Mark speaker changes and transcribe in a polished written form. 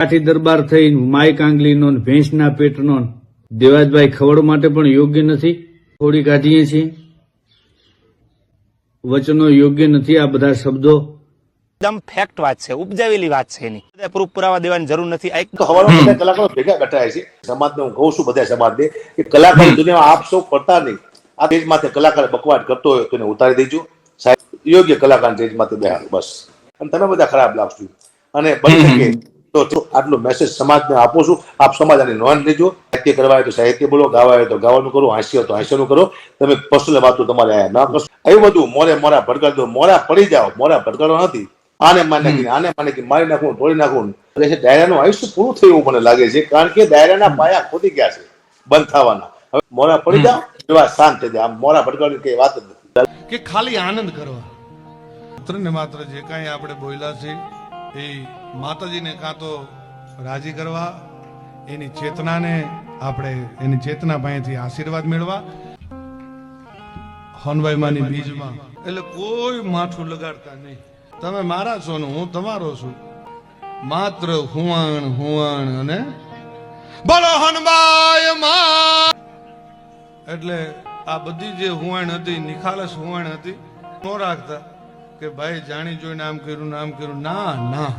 Speaker 1: કાઠી દરબાર થઈ માય કાંગલીનો ભેંસના પેટનો દેવાજભાઈ ખવડ માટે પણ યોગ્ય નથી. થોડી કાઢીએ છીએ, વચનો યોગ્ય નથી. આ બધા શબ્દો
Speaker 2: એકદમ ફેક્ટ વાત છે, ઉપજાવેલી વાત છે, એની પ્રૂફ પુરાવા દેવાની જરૂર નથી. એક
Speaker 3: તો હવારમાં બધા કલાકારો ભેગા બેઠા છે સમાજને. હું કહું છું બધા સમાજને કે કલાકારો દુનિયામાં આપ સૌ પડતા નહીં. આ સ્ટેજ માથે કલાકાર બકવાટ કરતો હોય તો એને ઉતારી દેજો સાહેબ. યોગ્ય કલાકાર સ્ટેજ માથે બેહાડ બસ. અને તમે બધા ખરાબ લાગશો. અને બની શકે તો આટલો મેસેજ સમાજને આપો છું. આપ સમાજ આની નોંધ લેજો. સાહિત્ય કરવા હોય તો સાહિત્ય બોલો, ગાવા હોય તો ગાવાનું કરો, હાસ્ય તો હાસ્યનું કરો. તમે પર્સનલ વાતો તમારે ના કરશો. એવું બધું મોરે મોરા ભડકાડ દો, મોરા પડી જાઓ. મોરા ભડકાડો નથી. આને માને નાખીને મારી નાખવું, તોડી નાખવું. ડાયરાનું આયુષ્ય પૂરું થયું એવું મને લાગે છે. કારણ કે ડાયરાના પાયા ખોદી ગયા છે બંધ થવાના. હવે મોરા પડી જાઓ, એવા શાંત થઈ જાય. આમ મોરા ભડકાડવાની કઈ વાત જ નથી
Speaker 4: કે ખાલી આનંદ કરવા. માત્ર ને માત્ર જે કાંઈ આપણે બોલ્યા છે એ માતાજીને કાં તો રાજી કરવા, એની ચેતનાને આપણે એની ચેતના પાસેથી આશીર્વાદ મેળવા. હનવાઈમાની બીજમાં એટલે કોઈ માથું લગાડતા નહીં. તમે મારા છો ને હું તમારો છું. માત્ર હુવાણ હુવાણ અને બોલો હનવાય માં. એટલે આ બધી જે હુવાણ હતી, નિખાલસ હુવાણ હતી, ન રાખતા કે ભાઈ જાણી જોઈને આમ કર્યું ના ના.